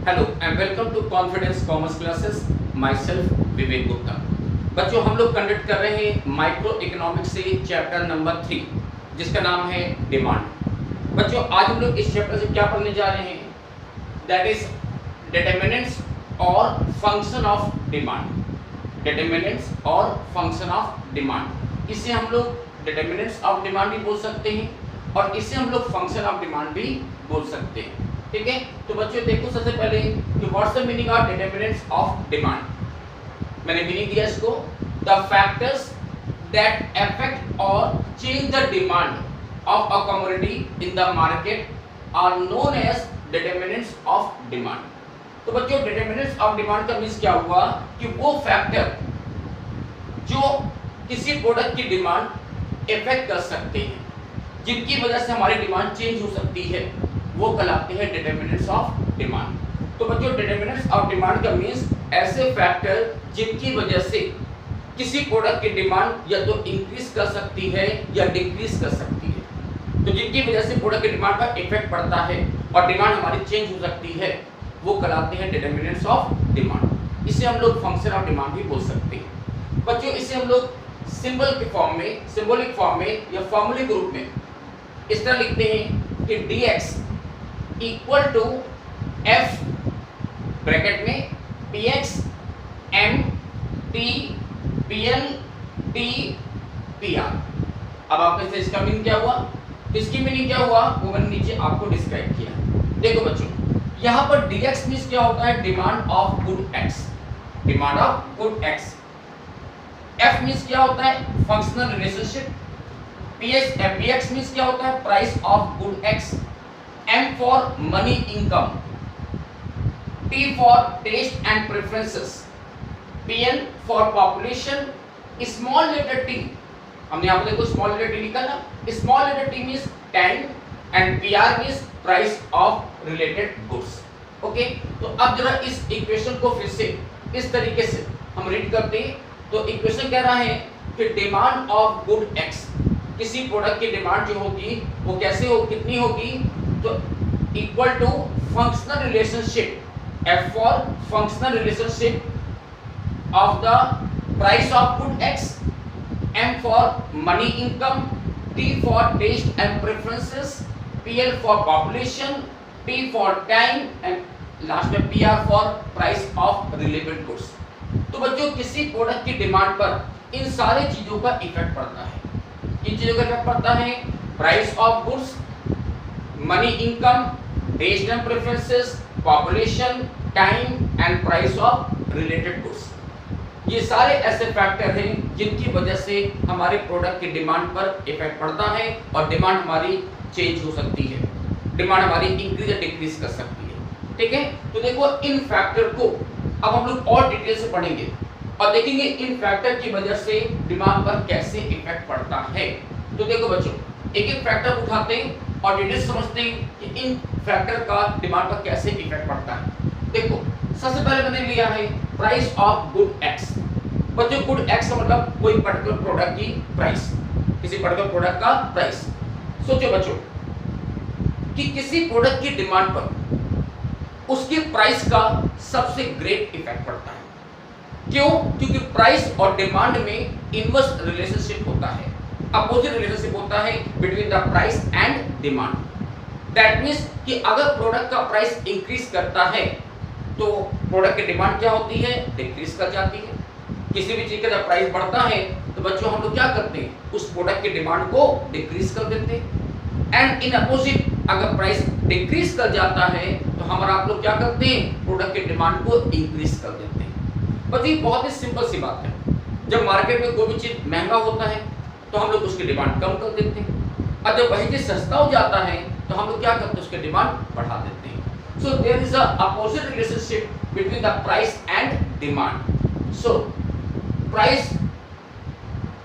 Hello and welcome to confidence commerce classes myself Vivek Gupta. बच्चों हम लोग कंडक्ट कर रहे हैं माइक्रो इकोनॉमिक्स से चैप्टर नंबर 3 जिसका नाम है डिमांड। बच्चों आज हम लोग इस चैप्टर से क्या पढ़ने जा रहे हैं, दैट इज डिटरमिनेंट्स और फंक्शन ऑफ डिमांड। डिटरमिनेंट्स और फंक्शन ऑफ डिमांड, इसे हम लोग डिटरमिनेंट्स ऑफ डिमांड भी बोल सकते हैं और इसे हम लोग फंक्शन ऑफ डिमांड भी बोल सकते हैं। ठीक है, तो बच्चों देखो सबसे पहले कि what's the meaning of determinants of demand. मैंने मीनिंग दिया इसको, द फैक्टर्स दैट अफेक्ट और change the demand of a commodity in the market are known as determinants of demand. तो बच्चों डिटरमिनेंट्स ऑफ डिमांड का मीन्स क्या हुआ कि वो फैक्टर जो किसी प्रोडक्ट की डिमांड इफेक्ट कर सकते हैं, जिनकी वजह से हमारी डिमांड चेंज हो सकती है, वो कहलाते हैं डिटरमिनेंट्स ऑफ डिमांड। तो बच्चों डिटरमिनेंट्स ऑफ डिमांड का मींस ऐसे फैक्टर जिनकी वजह से किसी प्रोडक्ट की डिमांड या तो इंक्रीज कर सकती है या डिक्रीज कर सकती है। तो जिनकी वजह से प्रोडक्ट की डिमांड पर इफेक्ट पड़ता है और डिमांड हमारी चेंज हो सकती है, वो कहलाते हैं डिटरमिनेंट्स ऑफ डिमांड। इसे हम लोग फंक्शन ऑफ डिमांड भी बोल सकते हैं। बच्चों इसे हम लोग सिंबल के फॉर्म में, सिंबॉलिक फॉर्म में या फॉर्मूलिक रूप में इस तरह लिखते हैं कि dx equal to f bracket में px m t pl t pr। अब आपने से इसका मीनिंग क्या हुआ, इसकी मीनिंग क्या हुआ वो मैंने नीचे आपको डिस्क्राइब किया। देखो बच्चों यहाँ पर dx मीन्स क्या होता है, demand of good x, demand of good x। f means क्या होता है, फंक्शनल रिलेशनशिप। px मीन्स क्या होता है, price of good x। M for money income, T for taste and preferences, PN for population, small letter t, हमने यहाँ पे देखो small letter t लिखा ना, small letter t means time and PR means price of related goods। Okay, तो अब जरा इस इक्वेशन को फिर से इस तरीके से हम रीड करते हैं। तो इक्वेशन कह रहा है कि डिमांड ऑफ गुड x, किसी प्रोडक्ट की डिमांड जो होगी वो कैसे हो, कितनी होगी, तो equal to functional relationship F for functional relationship of the price of good X, M for money income, T for taste and preferences, PL for population, T for time and last में PR for price of relevant goods. तो बच्चों किसी product की demand पर इन सारी चीजों का effect पड़ता है। किन चीजों का इफेक्ट पड़ता है, price of goods, money income, taste and preferences, population, time and price of related goods. ये सारे ऐसे फैक्टर हैं जिनकी वजह से हमारे प्रोडक्ट की डिमांड पर इफेक्ट पड़ता है और डिमांड हमारी चेंज हो सकती है, डिमांड हमारी इंक्रीज या डिक्रीज कर सकती है। ठीक है, तो देखो इन फैक्टर को अब हम लोग और डिटेल से पढ़ेंगे और देखेंगे इन फैक्टर की वजह से डिमांड पर कैसे इफेक्ट पड़ता है। तो देखो बच्चों एक एक फैक्टर उठाते हैं और डिटेल समझते हैं कि इन फैक्टर का डिमांड पर कैसे इफेक्ट पड़ता है। देखो सबसे पहले मैंने लिया है प्राइस ऑफ गुड एक्स। बच्चों गुड एक्स का मतलब कोई पर्टिकुलर प्रोडक्ट की प्राइस, किसी पर्टिकुलर प्रोडक्ट का प्राइस। सोचो बच्चों कि किसी प्रोडक्ट की डिमांड पर उसकी प्राइस का सबसे ग्रेट इफेक्ट पड़ता है। क्यों? क्योंकि प्राइस और डिमांड में इनवर्स रिलेशनशिप होता है, अपोजिट रिलेशनशिप होता है between the price and demand. That means कि अगर प्रोडक्ट का प्राइस इंक्रीज करता है तो प्रोडक्ट की डिमांड क्या होती है, डिक्रीज कर जाती है। किसी भी चीज का जब प्राइस बढ़ता है तो बच्चों हम लोग क्या करते हैं, उस प्रोडक्ट की डिमांड को डिक्रीज कर देते हैं। एंड इन अपोजिट अगर प्राइस डिक्रीज कर जाता है तो हमारा आप लोग क्या करते हैं, प्रोडक्ट की डिमांड को इंक्रीज कर देते हैं। बस ये बहुत ही सिंपल सी बात है। जब मार्केट में कोई भी चीज महंगा होता है तो हम लोग उसकी डिमांड कम कर देते हैं और जब वही चीज सस्ता हो जाता है तो हम लोग क्या करते हैं, उसकी डिमांड बढ़ा देते हैं। So there is a opposite relationship between the price and demand. So price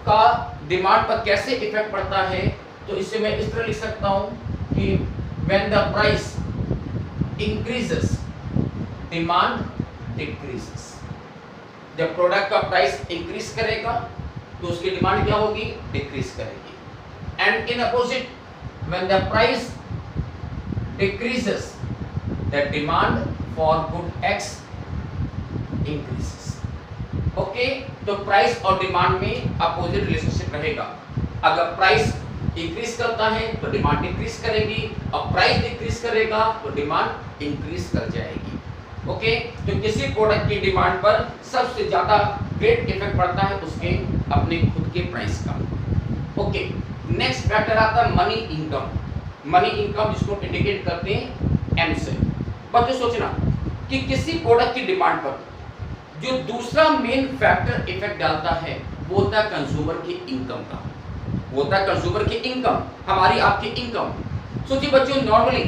का डिमांड पर कैसे इफेक्ट पड़ता है, तो इसे मैं इस तरह लिख सकता हूं कि when the price increases demand decreases. जब प्रोडक्ट का प्राइस इंक्रीज करेगा तो उसकी डिमांड क्या होगी, डिक्रीज करेगी। And in opposite when the price decreases, the demand for good x increases. Okay, तो प्राइस और डिमांड में अपोजिट रिलेशनशिप रहेगा। अगर प्राइस इंक्रीज करता है तो डिमांड इंक्रीज करेगी, और प्राइस डिक्रीज करेगा तो डिमांड इंक्रीज कर जाएगी। ओके, तो किसी प्रोडक्ट की डिमांड पर सबसे ज्यादा ग्रेट इफेक्ट पड़ता है उसके अपने खुद के प्राइस का। ओके, नेक्स्ट फैक्टर आता है मनी इनकम। मनी इनकम जिसको इंडिकेट करते हैं एम से। बच्चों सोचना कि किसी प्रोडक्ट की डिमांड पर जो दूसरा मेन फैक्टर इफेक्ट डालता है वो होता है कंज्यूमर की इनकम का, वो होता है कंज्यूमर की इनकम, हमारी आपकी इनकम। सोचिए बच्चों, नॉर्मली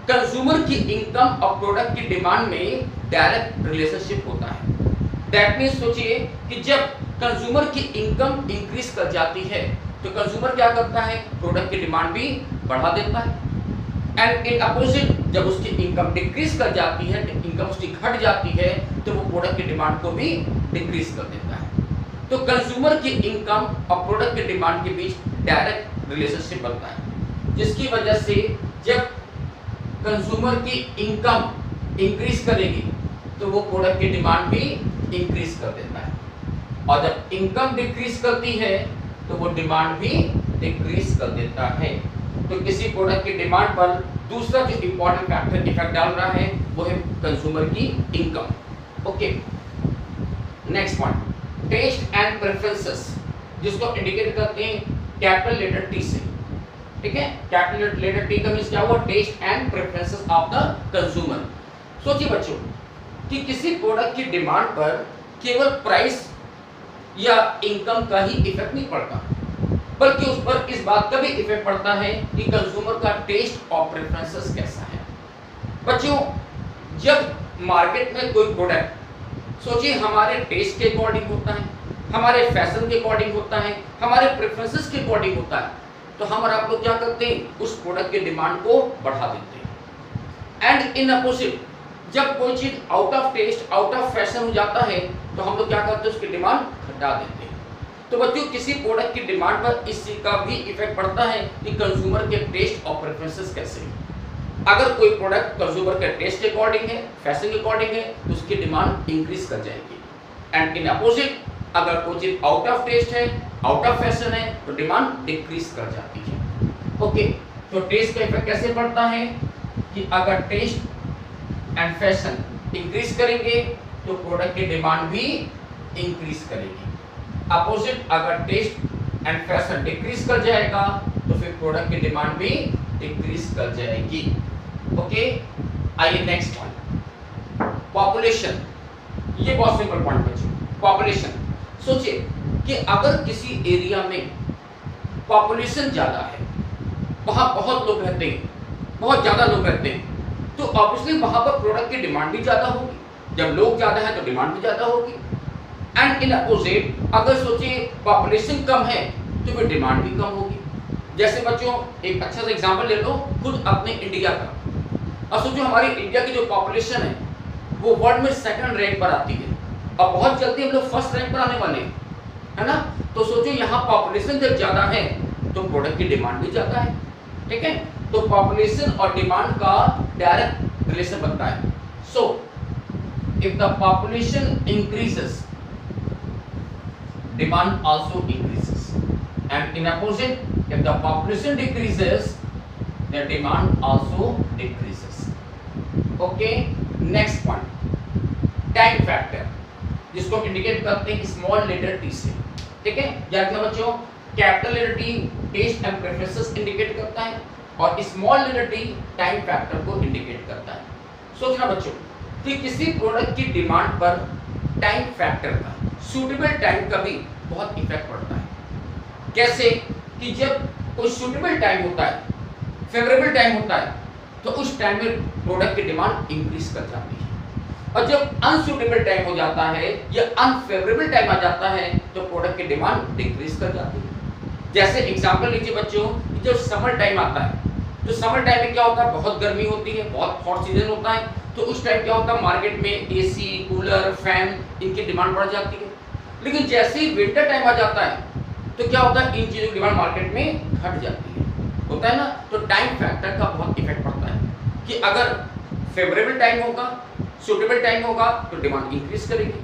कंज्यूमर की इनकम और प्रोडक्ट की डिमांड में डायरेक्ट रिलेशनशिप होता है। दैट मीन्स सोचिए कि जब कंज्यूमर की इनकम इंक्रीज कर जाती है तो कंज्यूमर क्या करता है, प्रोडक्ट की डिमांड भी बढ़ा देता है। एंड इन अपोजिट जब उसकी इनकम डिक्रीज कर जाती है, इनकम उसकी घट जाती है, तो वो प्रोडक्ट की डिमांड को भी डिक्रीज कर देता है। तो कंज्यूमर की इनकम और प्रोडक्ट की डिमांड के बीच डायरेक्ट रिलेशनशिप बनता है, जिसकी वजह से जब कंज्यूमर की इनकम इंक्रीज करेगी तो वो प्रोडक्ट की डिमांड भी इंक्रीज कर देता है, और जब इनकम डिक्रीज करती है तो वो डिमांड भी डिक्रीज कर देता है। तो किसी प्रोडक्ट की डिमांड पर दूसरा जो इंपॉर्टेंट फैक्टर इफेक्ट डाल रहा है वो है कंज्यूमर की income. Okay, next point taste and preferences, जिसको इंडिकेट करते हैं कैपिटल लेटर टी से। ठीक है, कैपिटल लेटर टी का मींस क्या हुआ, taste and preferences of the consumer. सोचिए बच्चों कि किसी प्रोडक्ट की डिमांड पर केवल प्राइस या इनकम का ही इफेक्ट नहीं पड़ता, बल्कि उस पर इस बात का भी इफेक्ट पड़ता है कि कंज्यूमर का टेस्ट और प्रेफरेंसेस कैसा है। बच्चों, जब मार्केट में कोई प्रोडक्ट सोचिए हमारे टेस्ट के अकॉर्डिंग होता है, हमारे फैशन के अकॉर्डिंग होता है, हमारे प्रेफरेंसेस के अकॉर्डिंग होता है, तो हम और आप लोग क्या करते हैं, उस प्रोडक्ट की डिमांड को बढ़ा देते हैं। एंड इन अपोजिट जब कोई चीज out of taste, out of fashion हो जाता है, तो हम लोग क्या करते हैं, उसकी डिमांड घटा देते हैं। तो बच्चों, किसी प्रोडक्ट की डिमांड पर इस चीज का भी इफेक्ट पड़ता है कि कंज्यूमर के टेस्ट और प्रेफरेंसेस कैसे हैं। अगर कोई प्रोडक्ट कंज्यूमर के टेस्ट के अकॉर्डिंग है, फैशन के अकॉर्डिंग है, तो उसकी डिमांड इंक्रीज कर जाएगी। एंड इन अपोजिट अगर कोई चीज आउट ऑफ टेस्ट है, आउट ऑफ फैशन है, तो डिमांड डिक्रीज कर जाती है। ओके, तो टेस्ट का इफेक्ट कैसे पड़ता है कि अगर टेस्ट एंड फैशन इंक्रीज करेंगे तो प्रोडक्ट की डिमांड भी इंक्रीज करेगी। अपोजिट अगर टेस्ट एंड फैशन डिक्रीज कर जाएगा तो फिर प्रोडक्ट की डिमांड भी डिक्रीज कर जाएगी। ओके, आइए नेक्स्ट पॉइंट पॉपुलेशन। ये बहुत सिंपल पॉइंट बच्चों, पॉपुलेशन। सोचिए कि अगर किसी एरिया में पॉपुलेशन ज्यादा है, वहां बहुत लोग रहते हैं, बहुत ज्यादा लोग रहते हैं, तो ऑब्वियसली वहां पर प्रोडक्ट की डिमांड भी ज्यादा होगी। जब लोग ज्यादा है तो डिमांड भी ज्यादा होगी। एंड इन अपोजिट अगर सोचिए पॉपुलेशन कम है तो फिर डिमांड भी कम होगी। जैसे बच्चों एक अच्छा सा एग्जांपल ले लो खुद अपने इंडिया का। अब सोचो हमारी इंडिया की जो पॉपुलेशन है वो वर्ल्ड में सेकंड रैंक पर आती है, और बहुत जल्दी हम लोग फर्स्ट रैंक पर आने वाले हैं, है ना। तो सोचो यहाँ पॉपुलेशन जब ज्यादा है तो प्रोडक्ट की डिमांड भी ज्यादा है। ठीक है, तो पॉपुलेशन और डिमांड का डायरेक्ट रिलेशन बनता है। So if the population increases, demand also increases, and in opposite if the population decreases the demand also decreases. Okay, next point time factor, जिसको इंडिकेट करते हैं स्मॉल लेटर टी से। ठीक है, याद रखना बच्चों, capital letter T taste and preferences indicate करता है और small letter T time factor को इंडिकेट करता है। सोचना बच्चों कि किसी प्रोडक्ट की डिमांड पर टाइम फैक्टर का, सूटेबल टाइम का भी बहुत इफेक्ट पड़ता है। कैसे कि जब कोई सूटेबल टाइम होता है, फेवरेबल टाइम होता है, तो उस टाइम में प्रोडक्ट की डिमांड इंक्रीज कर जाती है, और जब अनसूटेबल टाइम हो जाता है या अनफेवरेबल टाइम आ जाता है तो प्रोडक्ट की डिमांड डिक्रीज कर जाती है। जैसे एग्जांपल लीजिए बच्चों, जब समर टाइम आता है तो समर टाइम में क्या होता है, बहुत गर्मी होती है, बहुत हॉट सीजन होता है, तो उस टाइम क्या होता है मार्केट में एसी, कूलर, फैन इनकी डिमांड बढ़ जाती है। लेकिन जैसे ही विंटर टाइम आ जाता है तो क्या होता है, इन चीज़ों की डिमांड मार्केट में घट जाती है, होता है ना। तो टाइम फैक्टर का बहुत इफेक्ट पड़ता है कि अगर फेवरेबल टाइम होगा, सुटेबल टाइम होगा तो डिमांड इंक्रीज करेगी,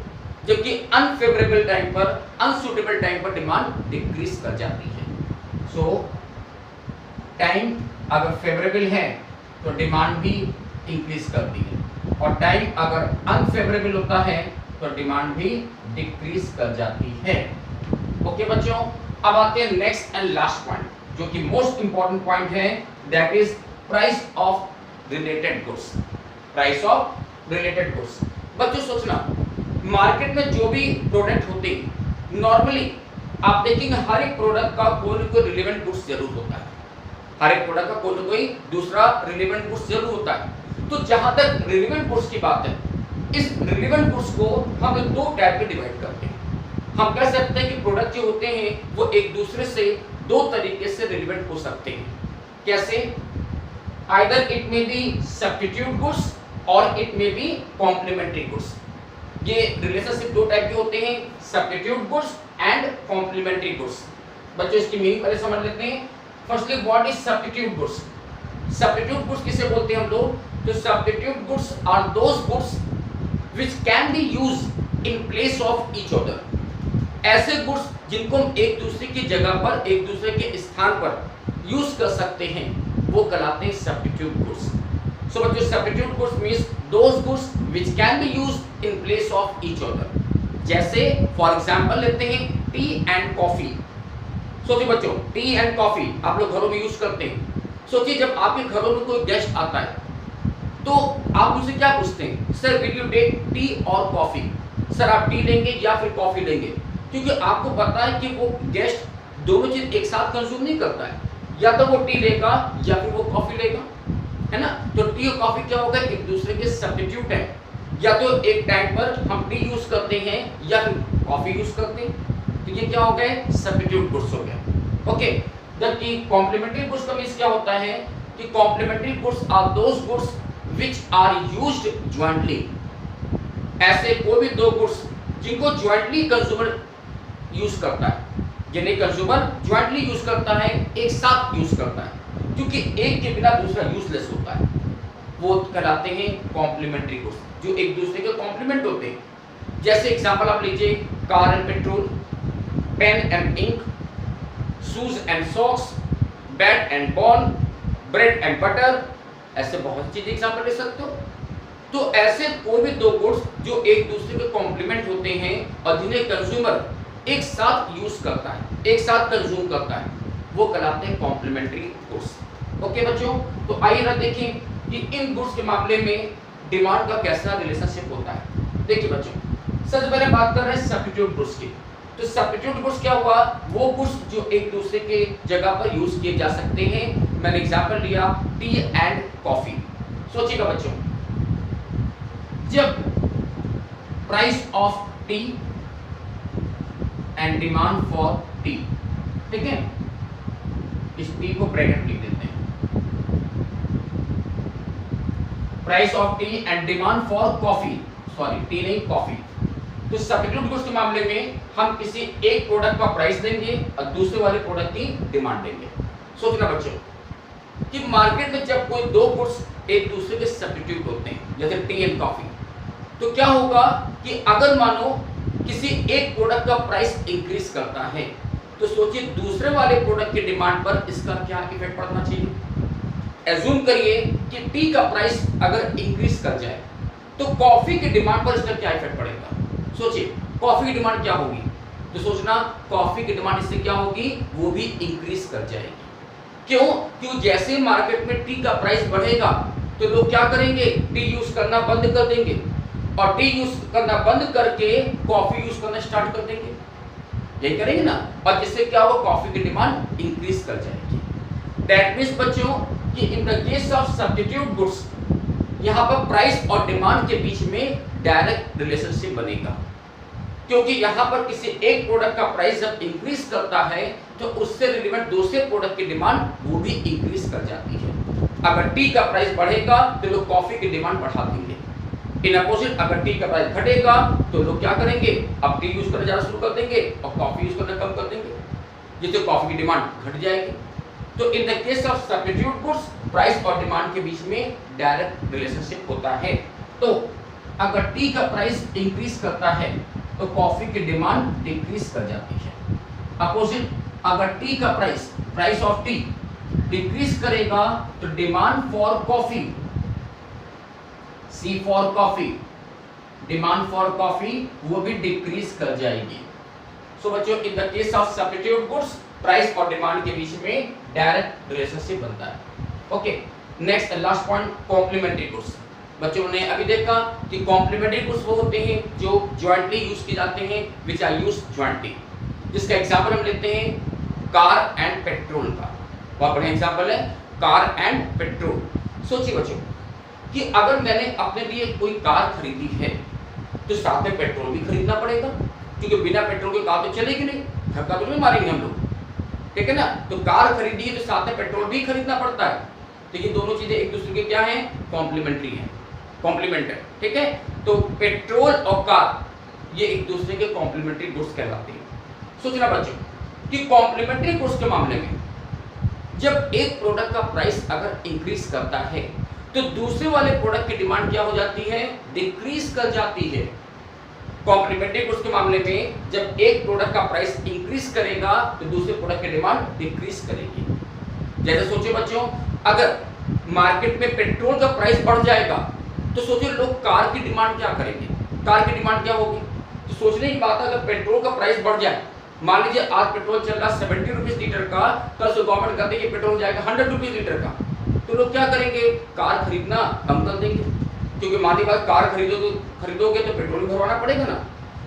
जबकि अनफेवरेबल टाइम पर, अनसुटेबल टाइम पर डिमांड डिक्रीज कर जाती है। सो टाइम अगर फेवरेबल है तो डिमांड भी इंक्रीज करती है, और टाइम अगर अनफेवरेबल होता है तो डिमांड भी डिक्रीज कर जाती है। ओके बच्चों, अब आते हैं नेक्स्ट एंड लास्ट पॉइंट, जो कि मोस्ट इंपॉर्टेंट पॉइंट है, that is price of related goods. Price of related goods. बच्चों सोचना, मार्केट में जो भी प्रोडक्ट होते हैं, नॉर्मली आप देखेंगे हर एक प्रोडक्ट का कोई ना कोई रिलेवेंट गुड्स जरूर होता है, हर एक प्रोडक्ट का कोई ना कोई दूसरा रिलेवेंट गुड्स जरूर होता है। तो जहां तक रिलेवेंट गुड्स की बात है, इस रिलेवेंट गुड्स को हम दो टाइप में डिवाइड करते हैं। हम कह सकते हैं कि प्रोडक्ट जो होते हैं वो एक दूसरे से दो तरीके से रिलेवेंट हो सकते हैं। कैसे? Either it may be substitute goods और it may be complementary goods. ये रिलेशनशिप दो टाइप के होते हैं, substitute goods and complementary goods. बच्चों इसकी मीनिंग पहले समझ लेते हैं। Firstly what is substitute goods? Substitute goods किसे बोलते हैं हम लोग? तो substitute goods are those goods which can be used in place of each other. ऐसे गुड्स जिनको हम एक दूसरे की जगह पर, एक दूसरे के स्थान पर यूज कर सकते हैं, वो कहलाते हैं सब्स्टिट्यूट गुड्स। सो बच्चों substitute goods means those goods which can be used in place of each other. जैसे फॉर एग्जांपल लेते हैं टी एंड कॉफी। सोचिए बच्चों, टी एंड कॉफी आप लोग घरों में यूज करते हैं। सोचिए जब आपके घरों में कोई गेस्ट आता है तो आप उनसे क्या पूछते हैं? Sir will you take tea और कॉफी? सर आप टी लेंगे या फिर कॉफी लेंगे? क्योंकि आपको पता है कि वो गेस्ट दोनों चीज एक साथ कंज्यूम नहीं करता है, या तो वो टी लेगा या फिर वो कॉफी लेगा, है ना। तो टी और कॉफी क्या होगा? एक दूसरे के सब्स्टिट्यूट है। या तो एक टाइम पर हम टी यूज करते हैं या फिर कॉफी यूज करते हैं, तो ये क्या हो गए? सब्स्टिट्यूट गुड्स हो गया। ओके, जबकि कॉम्प्लीमेंट्री गुड्स का मींस क्या होता है कि complementary goods are those goods which are used jointly. ऐसे कोई भी दो गुड्स जिनको जॉइंटली कंज्यूमर यूज करता है, यानी कंज्यूमर ज्वाइंटली यूज करता है, एक साथ यूज करता है, क्योंकि एक के बिना दूसरा यूजलेस होता है, वो कहलाते हैं कॉम्प्लीमेंट्री गुड्स, जो एक दूसरे के कॉम्प्लीमेंट होते हैं। जैसे एग्जांपल आप लीजिए, car and petrol, pen and ink, shoes and socks, bat and ball, bread and butter, ऐसे बहुत चीजें एग्जांपल ले सकते हो। तो ऐसे कोई भी दो गुड्स जो एक दूसरे के कॉम्प्लीमेंट होते हैं और जिन्हें कंज्यूमर एक साथ यूज करता है, एक साथ कंज्यूम करता है, वो कहलाते हैं कॉम्प्लीमेंट्री गुड्स। ओके बच्चों, तो आइए ना देखें कि इन गुड्स के मामले में डिमांड का कैसा रिलेशनशिप होता है। देखिए बच्चों, सबसे पहले बात कर रहे हैं सब्स्टिट्यूट गुड्स की। तो सब्स्टिट्यूट गुड्स क्या हुआ? वो गुड्स जो एक दूसरे के जगह पर यूज किए जा सकते हैं। मैंने एग्जांपल लिया टी एंड कॉफी। सोचिएगा बच्चों, जब price of T and demand for T, ठीक है, इस टी को ब्रैकेट लिख देते हैं, price of T and demand for coffee, sorry T नहीं कॉफी। तो सब्स्टिट्यूट गुड्स के मामले में हम किसी एक प्रोडक्ट का प्राइस देंगे और दूसरे वाले प्रोडक्ट की डिमांड देंगे। सोचना बच्चों कि मार्केट में जब कोई दो गुड्स एक दूसरे के सब्स्टिट्यूट होते हैं, जैसे टी एंड कॉफी, तो क्या होगा कि अगर मानो किसी एक प्रोडक्ट का प्राइस इंक्रीज करता है, तो सोचिए दूसरे वाले प्रोडक्ट की डिमांड पर इसका क्या इफेक्ट पड़ना चाहिए। एज्यूम करिए कि टी का प्राइस अगर इंक्रीज कर जाए तो कॉफी की डिमांड पर इसका क्या इफेक्ट पड़ेगा। सोचिए कॉफी की डिमांड क्या होगी, तो सोचना कॉफी की डिमांड इससे क्या होगी, वो भी इंक्रीज कर जाएगी। क्यों? क्यों जैसे मार्केट में टी का प्राइस बढ़ेगा तो लोग क्या करेंगे, टी यूज करना बंद कर देंगे, और टी यूज करना बंद करके कॉफी यूज करना स्टार्ट कर देंगे, यही करेंगे ना, और जिससे क्या होगा, कॉफी की डिमांड इंक्रीज कर जाएगी। दैट मींस बच्चों कि इन the case of substitute goods, यहाँ पर प्राइस और डिमांड के बीच में डायरेक्ट रिलेशनशिप बनेगा, क्योंकि यहाँ पर किसी एक प्रोडक्ट का प्राइस जब इंक्रीज करता है तो उससे रिलेवेंट दूसरे प्रोडक्ट की डिमांड वो भी इंक्रीज कर जाती है। अगर टी का प्राइस बढ़ेगा तो लोग कॉफी की डिमांड बढ़ा देंगे, इन अपोजिट अगर टी का प्राइस घटेगा तो लोग क्या करेंगे, अब टी यूज करना ज़्यादा शुरू कर देंगे और कॉफी यूज करना कम कर देंगे, जिससे कॉफी की डिमांड घट जाएगी। तो इन the case of substitute goods, price और डिमांड के बीच में डायरेक्ट रिलेशनशिप होता है। तो अगर टी का प्राइस इंक्रीज करता है तो कॉफी की डिमांड डिक्रीज कर जाती है। अपोजिट, अगर टी का प्राइस ऑफ टी डिक्रीज करेगा तो demand for coffee, C for coffee, demand for coffee वो भी डिक्रीज कर जाएगी। सो बच्चों, in the case of substitute goods price और डिमांड के बीच में डायरेक्ट रिलेशनशिप बनता है। Okay, next last point, complementary goods. बच्चों ने अभी देखा कि कॉम्प्लीमेंट्री गुड्स वो होते हैं जो जॉइंटली यूज किए जाते हैं, विच आर यूज जॉइंटली। जिसका एग्जांपल हम लेते हैं कार एंड पेट्रोल का। बहुत बढ़िया एग्जांपल है कार एंड पेट्रोल। सोचिए बच्चों कि अगर मैंने अपने लिए कोई कार खरीदी है तो साथ में पेट्रोल भी खरीदना पड़ेगा, क्योंकि बिना पेट्रोल की कार तो चलेगी नहीं, धक्का तो नहीं मारेंगे हम लोग, ठीक है ना। तो कार खरीदी है तो साथ में पेट्रोल भी खरीदना पड़ता है। तो ये दोनों चीजें एक दूसरे के क्या है, कॉम्प्लीमेंट्री है, कॉम्प्लीमेंट है, ठीक है। तो पेट्रोल और कार ये एक दूसरे के कॉम्प्लीमेंट्री गुड्स कहलाते हैं। सोचना बच्चों कि कॉम्प्लीमेंट्री गुड्स के मामले में जब एक प्रोडक्ट का प्राइस अगर इंक्रीज करता है तो दूसरे वाले प्रोडक्ट की डिमांड क्या हो जाती है, डिक्रीज कर जाती है। कॉम्प्लीमेंट्री गुड्स के मामले में जब एक प्रोडक्ट का प्राइस इंक्रीज करेगा तो दूसरे प्रोडक्ट की डिमांड डिक्रीज करेगी। जैसे सोचिए बच्चों, अगर मार्केट में पेट्रोल का प्राइस बढ़ जाएगा तो सोचिए लोग कार की डिमांड क्या करेंगे, कार की डिमांड क्या होगी। तो सोचने की बात है, अगर पेट्रोल का प्राइस बढ़ जाए, मान लीजिए आज पेट्रोल चल रहा 70 रुपीज लीटर का, कल से गवर्नमेंट कहते हैं कि पेट्रोल जाएगा 100 रुपीज लीटर का, तो लोग क्या करेंगे, कार खरीदना कम कर देंगे। क्योंकि मान ली बात कार खरीदोगे तो पेट्रोल भी भरवाना पड़ेगा ना।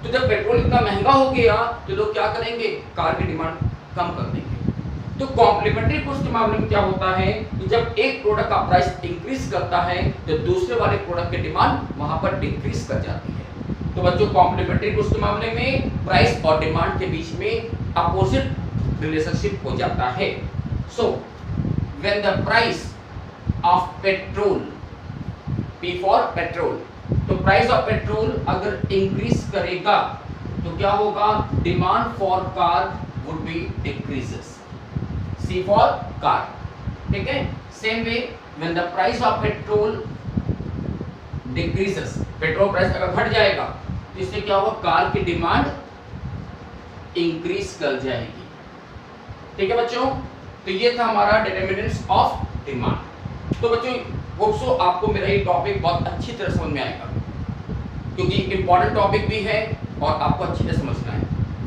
तो जब पेट्रोल इतना महंगा हो गया तो लोग क्या करेंगे, कार की डिमांड कम कर देंगे। तो कॉम्प्लीमेंट्री गुड्स के मामले में क्या होता है कि जब एक प्रोडक्ट का प्राइस इंक्रीज करता है तो दूसरे वाले प्रोडक्ट की डिमांड वहां पर डिक्रीज कर जाती है। तो बच्चों, कॉम्प्लीमेंट्री गुड्स के मामले में प्राइस और डिमांड के बीच में अपोजिट रिलेशनशिप हो जाता है। So when the price of petrol, P for petrol, तो प्राइस ऑफ पेट्रोल अगर इंक्रीज करेगा तो क्या होगा, demand for car would be decreases, C for car, ठीक है। Same way when the price of petrol decreases, petrol price अगर घट जाएगा तो इससे क्या होगा, कार की डिमांड इंक्रीज कर जाएगी, ठीक है बच्चों। तो ये था हमारा डिटरमिनेंट्स ऑफ डिमांड। तो बच्चों होप सो आपको मेरा ये टॉपिक बहुत अच्छी तरह समझ में आएगा, क्योंकि इंपॉर्टेंट टॉपिक भी है और आपको अच्छी तरह समझना है,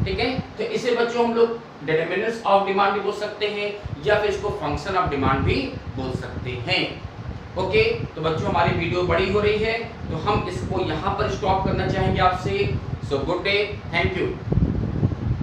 ठीक है। तो इसे बच्चों हम लोग डिटरमिनेंट्स ऑफ डिमांड भी बोल सकते हैं या फिर इसको फंक्शन ऑफ डिमांड भी बोल सकते हैं। ओके, तो बच्चों हमारी वीडियो बड़ी हो रही है तो हम इसको यहाँ पर स्टॉप करना चाहेंगे आपसे। So good day, thank you.